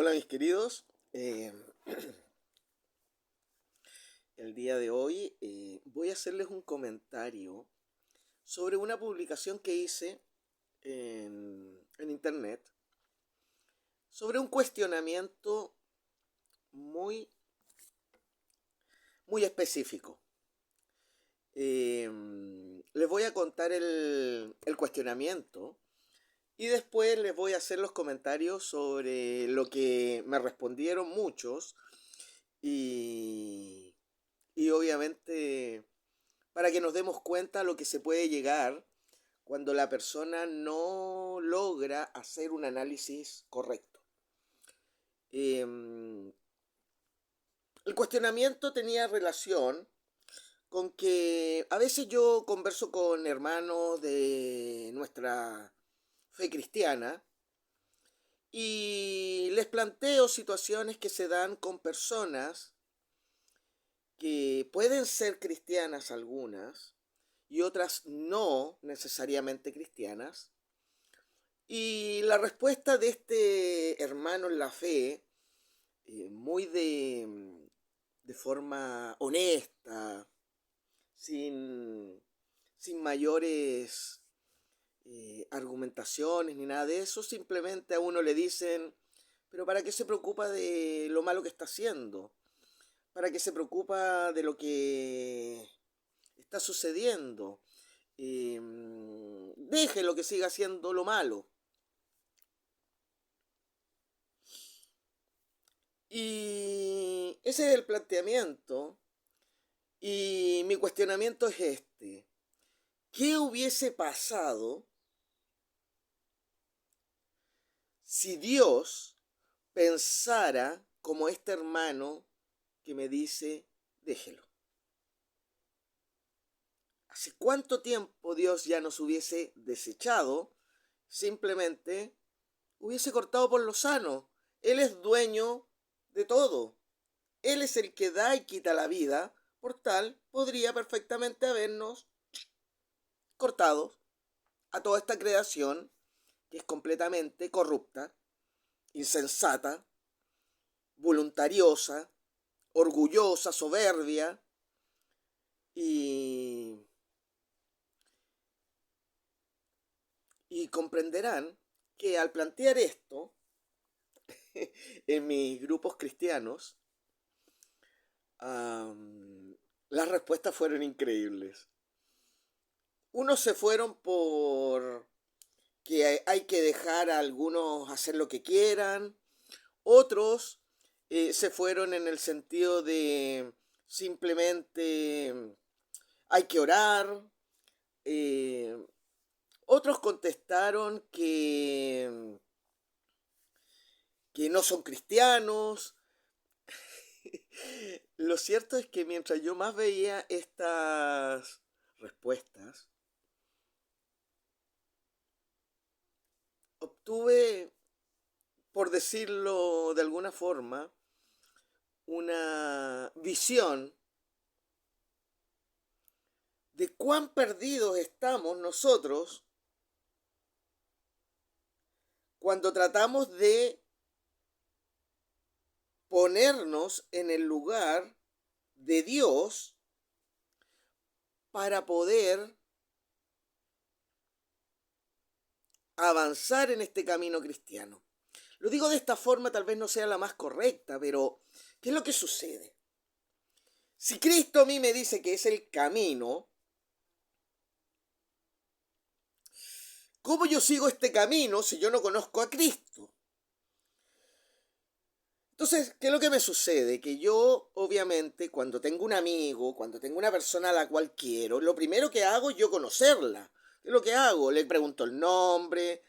Hola mis queridos, eh, el día de hoy voy a hacerles un comentario sobre una publicación que hice en internet sobre un cuestionamiento muy, muy específico. Les voy a contar el cuestionamiento y después les voy a hacer los comentarios sobre lo que me respondieron muchos y, y obviamente para que nos demos cuenta lo que se puede llegar cuando la persona no logra hacer un análisis correcto. El cuestionamiento tenía relación con que a veces yo converso con hermanos de nuestra fe cristiana y les planteo situaciones que se dan con personas que pueden ser cristianas algunas y otras no necesariamente cristianas. Y la respuesta de este hermano en la fe, muy de forma honesta, sin, sin mayores argumentaciones ni nada de eso, simplemente a uno le dicen, pero ¿para qué se preocupa de lo malo que está haciendo? ¿Para qué se preocupa de lo que está sucediendo? Deje lo que siga haciendo lo malo. Y ese es el planteamiento. Y mi cuestionamiento es este. ¿Qué hubiese pasado si Dios pensara como este hermano que me dice, déjelo? ¿Hace cuánto tiempo Dios ya nos hubiese desechado? Simplemente hubiese cortado por lo sano. Él es dueño de todo. Él es el que da y quita la vida. Por tal, podría perfectamente habernos cortado a toda esta creación que es completamente corrupta, insensata, voluntariosa, orgullosa, soberbia y, y comprenderán que al plantear esto en mis grupos cristianos, las respuestas fueron increíbles. Unos se fueron por que hay que dejar a algunos hacer lo que quieran, otros se fueron en el sentido de simplemente hay que orar, eh, otros contestaron que no son cristianos. Lo cierto es que mientras yo más veía estas respuestas, obtuve, por decirlo de alguna forma, una visión de cuán perdidos estamos nosotros cuando tratamos de ponernos en el lugar de Dios para poder avanzar en este camino cristiano. Lo digo de esta forma, tal vez no sea la más correcta, pero ¿qué es lo que sucede? Si Cristo a mí me dice que es el camino, ¿cómo yo sigo este camino si yo no conozco a Cristo? Entonces, ¿qué es lo que me sucede? Que yo, obviamente, cuando tengo un amigo, cuando tengo una persona a la cual quiero, lo primero que hago es yo conocerla. ¿Qué es lo que hago? Le pregunto el nombre,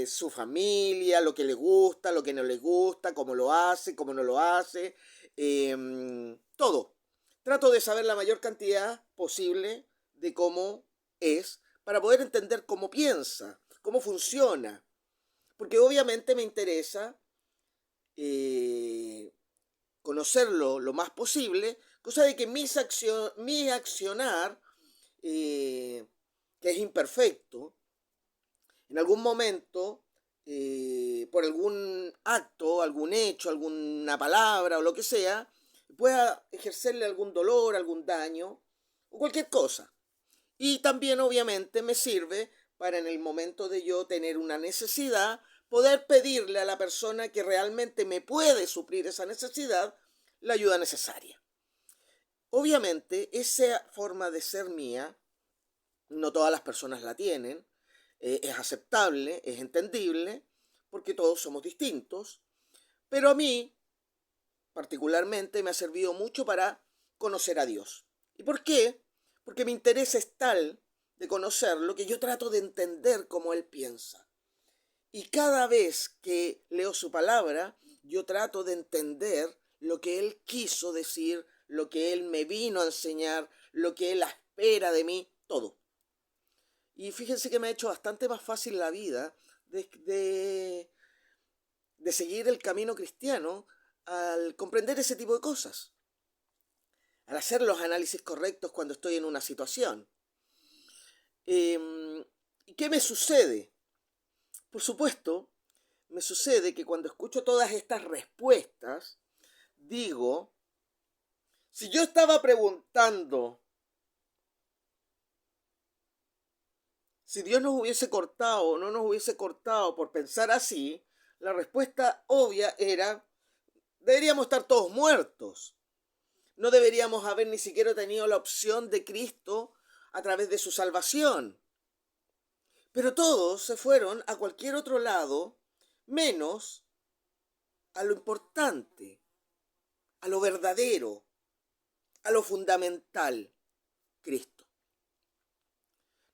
su familia, lo que le gusta, lo que no le gusta, cómo lo hace, cómo no lo hace, todo. Trato de saber la mayor cantidad posible de cómo es para poder entender cómo piensa, cómo funciona. Porque obviamente me interesa eh, conocerlo lo más posible, cosa de que mi accionar, que es imperfecto, en algún momento, por algún acto, algún hecho, alguna palabra o lo que sea, pueda ejercerle algún dolor, algún daño o cualquier cosa. Y también obviamente me sirve para en el momento de yo tener una necesidad, poder pedirle a la persona que realmente me puede suplir esa necesidad la ayuda necesaria. Obviamente esa forma de ser mía, no todas las personas la tienen, es aceptable, es entendible, porque todos somos distintos, pero a mí particularmente me ha servido mucho para conocer a Dios. ¿Y por qué? Porque mi interés es tal de conocerlo que yo trato de entender cómo Él piensa. Y cada vez que leo su palabra, yo trato de entender lo que Él quiso decir, lo que Él me vino a enseñar, lo que Él espera de mí, todo. Y fíjense que me ha hecho bastante más fácil la vida de seguir el camino cristiano al comprender ese tipo de cosas, al hacer los análisis correctos cuando estoy en una situación. ¿Y qué me sucede? Por supuesto, me sucede que cuando escucho todas estas respuestas, digo, si yo estaba preguntando si Dios nos hubiese cortado o no nos hubiese cortado por pensar así, la respuesta obvia era, deberíamos estar todos muertos. No deberíamos haber ni siquiera tenido la opción de Cristo a través de su salvación. Pero todos se fueron a cualquier otro lado, menos a lo importante, a lo verdadero, a lo fundamental, Cristo.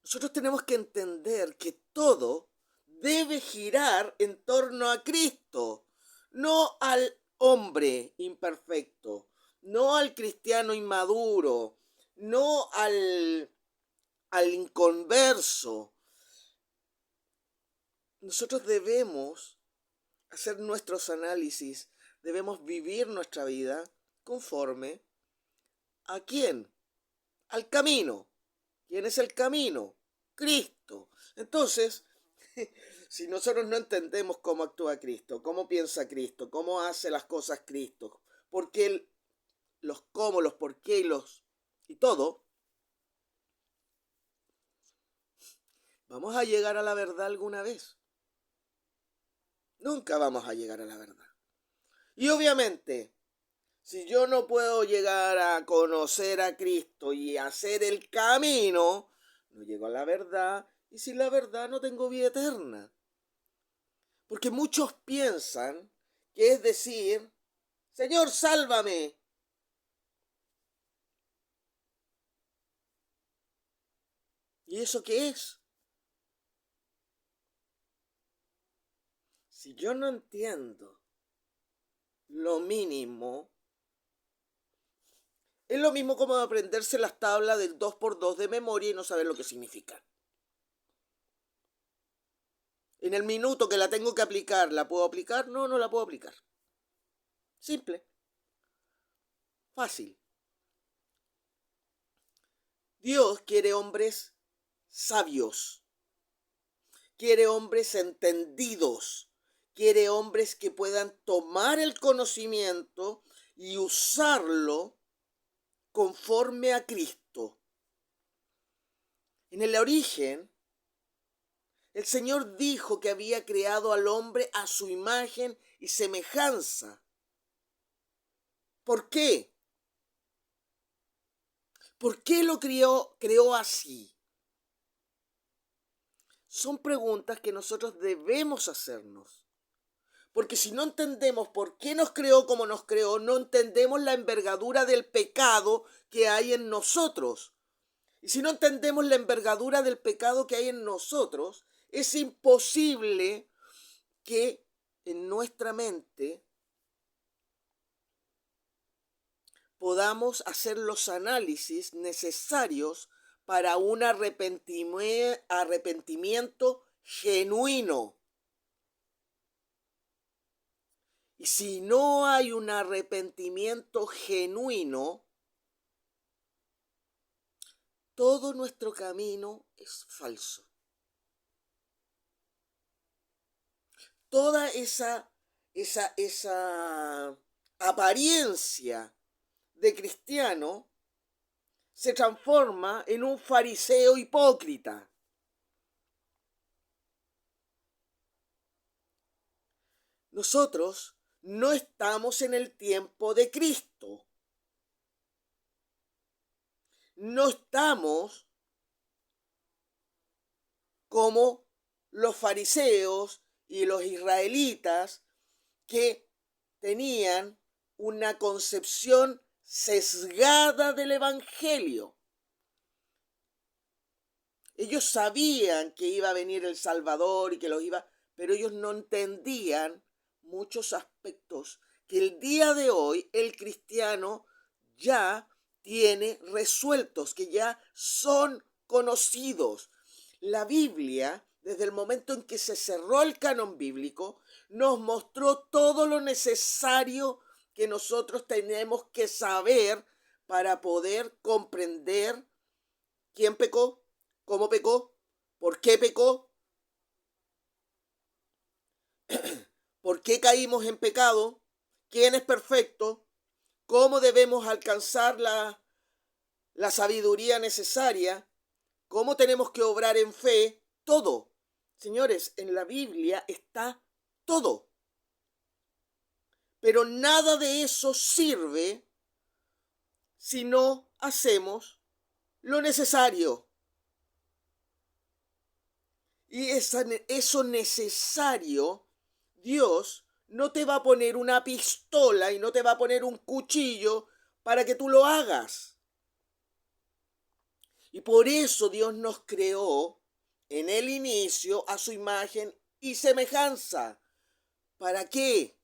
Nosotros tenemos que entender que todo debe girar en torno a Cristo, no al hombre imperfecto, no al cristiano inmaduro, no al inconverso. Nosotros debemos hacer nuestros análisis, debemos vivir nuestra vida conforme a quién, al camino. ¿Quién es el camino? Cristo. Entonces, si nosotros no entendemos cómo actúa Cristo, cómo piensa Cristo, cómo hace las cosas Cristo, por qué los cómo, los por qué y todo, ¿vamos a llegar a la verdad alguna vez? Nunca vamos a llegar a la verdad. Y obviamente, si yo no puedo llegar a conocer a Cristo y hacer el camino, no llego a la verdad, y sin la verdad no tengo vida eterna. Porque muchos piensan que es decir, Señor, sálvame. ¿Y eso qué es? Si yo no entiendo lo mínimo, es lo mismo como aprenderse las tablas del 2x2 de memoria y no saber lo que significa. En el minuto que la tengo que aplicar, ¿la puedo aplicar? No, no la puedo aplicar. Simple. Fácil. Dios quiere hombres sabios. Quiere hombres entendidos. Quiere hombres que puedan tomar el conocimiento y usarlo conforme a Cristo. En el origen, el Señor dijo que había creado al hombre a su imagen y semejanza. ¿Por qué? ¿Por qué lo creó así? Son preguntas que nosotros debemos hacernos. Porque si no entendemos por qué nos creó como nos creó, no entendemos la envergadura del pecado que hay en nosotros. Y si no entendemos la envergadura del pecado que hay en nosotros, es imposible que en nuestra mente podamos hacer los análisis necesarios para un arrepentimiento genuino. Y si no hay un arrepentimiento genuino, todo nuestro camino es falso. Toda esa esa apariencia de cristiano se transforma en un fariseo hipócrita. Nosotros no estamos en el tiempo de Cristo. No estamos como los fariseos y los israelitas que tenían una concepción sesgada del Evangelio. Ellos sabían que iba a venir el Salvador y que los iba, pero ellos no entendían muchos aspectos que el día de hoy el cristiano ya tiene resueltos, que ya son conocidos. La Biblia, desde el momento en que se cerró el canon bíblico, nos mostró todo lo necesario que nosotros tenemos que saber para poder comprender quién pecó, cómo pecó, por qué caímos en pecado, quién es perfecto, cómo debemos alcanzar la sabiduría necesaria, cómo tenemos que obrar en fe, todo. Señores, en la Biblia está todo. Pero nada de eso sirve si no hacemos lo necesario. Y eso necesario, Dios no te va a poner una pistola y no te va a poner un cuchillo para que tú lo hagas. Y por eso Dios nos creó en el inicio a su imagen y semejanza. ¿Para qué?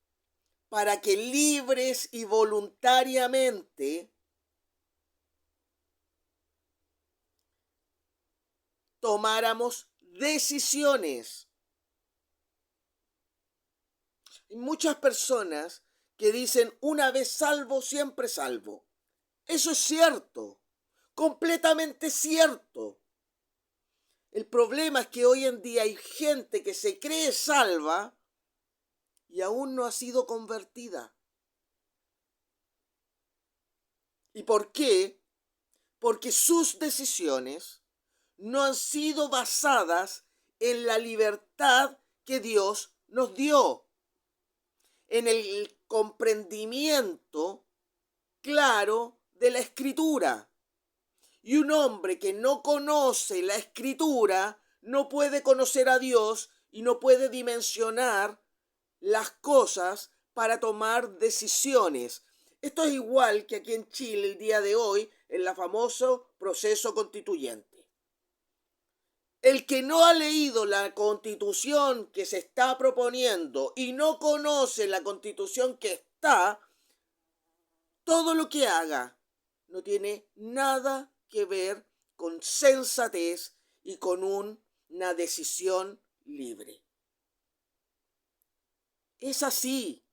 Para que libres y voluntariamente tomáramos decisiones. Hay muchas personas que dicen una vez salvo, siempre salvo. Eso es cierto, completamente cierto. El problema es que hoy en día hay gente que se cree salva y aún no ha sido convertida. ¿Y por qué? Porque sus decisiones no han sido basadas en la libertad que Dios nos dio, en el comprendimiento claro de la Escritura. Y un hombre que no conoce la Escritura no puede conocer a Dios y no puede dimensionar las cosas para tomar decisiones. Esto es igual que aquí en Chile el día de hoy en el famoso proceso constituyente. El que no ha leído la constitución que se está proponiendo y no conoce la constitución que está, todo lo que haga no tiene nada que ver con sensatez y con una decisión libre. Es así.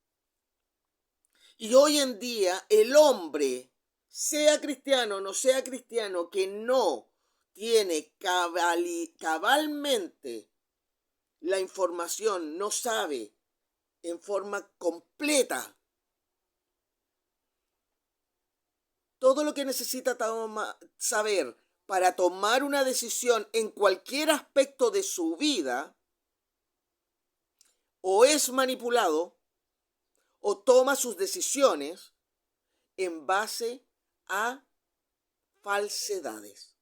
Y hoy en día el hombre, sea cristiano o no sea cristiano, que no tiene cabalmente la información, no sabe en forma completa todo lo que necesita saber para tomar una decisión en cualquier aspecto de su vida, o es manipulado o toma sus decisiones en base a falsedades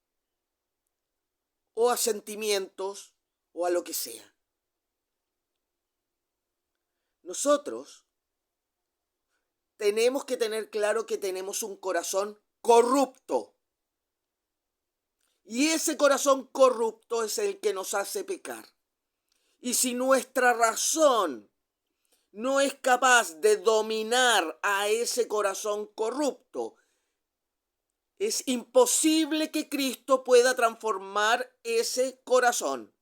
o a sentimientos o a lo que sea. Nosotros tenemos que tener claro que tenemos un corazón corrupto. Y ese corazón corrupto es el que nos hace pecar. Y si nuestra razón no es capaz de dominar a ese corazón corrupto, es imposible que Cristo pueda transformar ese corazón.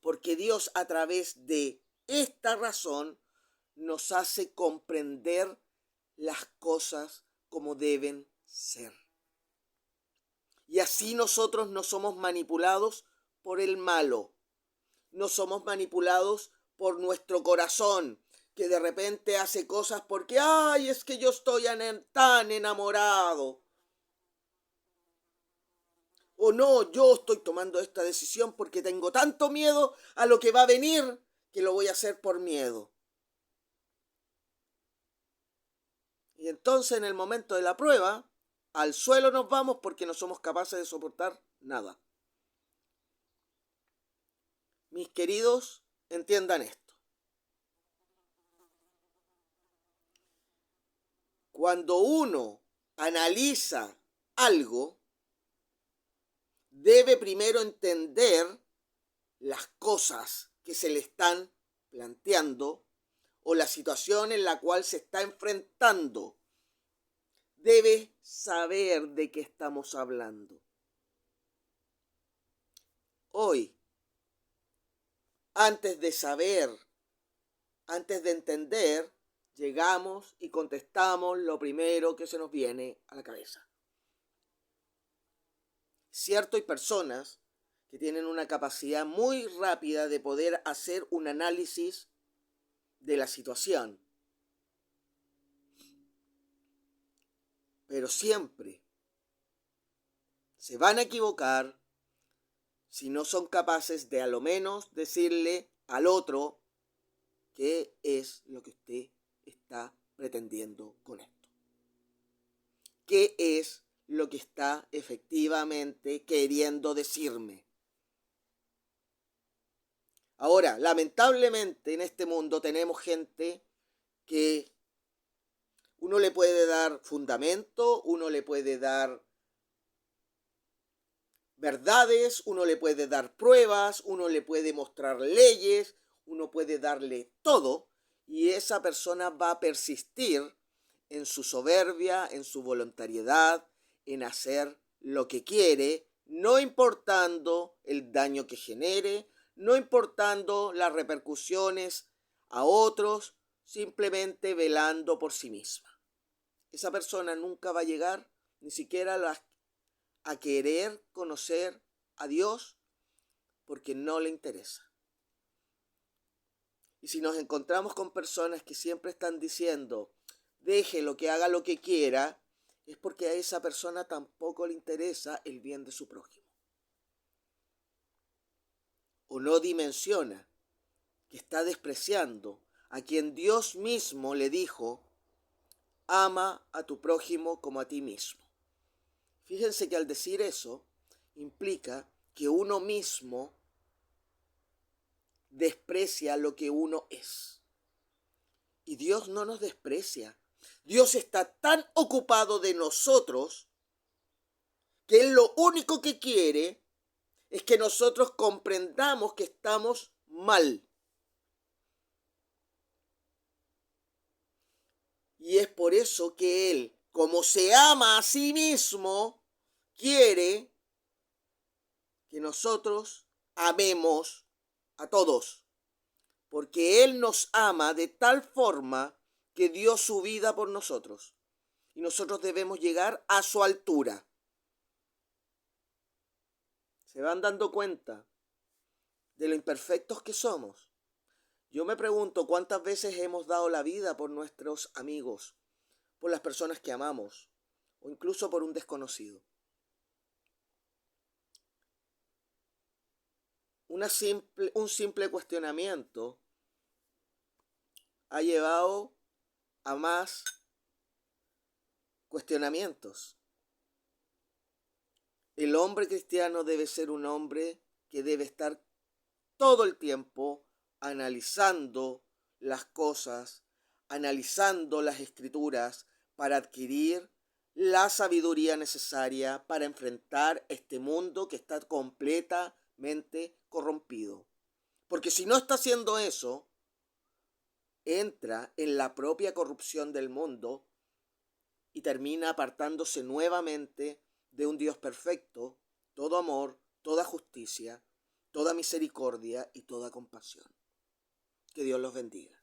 Porque Dios a través de esta razón nos hace comprender las cosas como deben ser. Y así nosotros no somos manipulados por el malo, no somos manipulados por nuestro corazón, que de repente hace cosas porque, ay, es que yo estoy tan enamorado. O no, yo estoy tomando esta decisión porque tengo tanto miedo a lo que va a venir que lo voy a hacer por miedo. Y entonces en el momento de la prueba, al suelo nos vamos porque no somos capaces de soportar nada. Mis queridos, entiendan esto. Cuando uno analiza algo, debe primero entender las cosas que se le están planteando o la situación en la cual se está enfrentando. Debe saber de qué estamos hablando. Hoy, antes de saber, antes de entender, llegamos y contestamos lo primero que se nos viene a la cabeza. Cierto, hay personas que tienen una capacidad muy rápida de poder hacer un análisis de la situación. Pero siempre se van a equivocar si no son capaces de a lo menos decirle al otro qué es lo que usted está pretendiendo con esto. ¿Qué es lo que está efectivamente queriendo decirme? Ahora, lamentablemente en este mundo tenemos gente que uno le puede dar fundamento, uno le puede dar verdades, uno le puede dar pruebas, uno le puede mostrar leyes, uno puede darle todo, y esa persona va a persistir en su soberbia, en su voluntariedad, en hacer lo que quiere, no importando el daño que genere, no importando las repercusiones a otros, simplemente velando por sí misma. Esa persona nunca va a llegar ni siquiera a querer conocer a Dios porque no le interesa. Y si nos encontramos con personas que siempre están diciendo, déjelo que haga lo que quiera, es porque a esa persona tampoco le interesa el bien de su prójimo. O no dimensiona que está despreciando a quien Dios mismo le dijo, ama a tu prójimo como a ti mismo. Fíjense que al decir eso, implica que uno mismo desprecia lo que uno es. Y Dios no nos desprecia. Dios está tan ocupado de nosotros que Él lo único que quiere es que nosotros comprendamos que estamos mal. Y es por eso que Él, como se ama a sí mismo, quiere que nosotros amemos a todos. Porque Él nos ama de tal forma que dio su vida por nosotros. Y nosotros debemos llegar a su altura. ¿Se van dando cuenta de lo imperfectos que somos? Yo me pregunto cuántas veces hemos dado la vida por nuestros amigos, por las personas que amamos, o incluso por un desconocido. Un simple cuestionamiento ha llevado a más cuestionamientos. El hombre cristiano debe ser un hombre que debe estar todo el tiempo analizando las cosas, analizando las escrituras para adquirir la sabiduría necesaria para enfrentar este mundo que está completamente corrompido. Porque si no está haciendo eso, entra en la propia corrupción del mundo y termina apartándose nuevamente de un Dios perfecto, todo amor, toda justicia, toda misericordia y toda compasión. Que Dios los bendiga.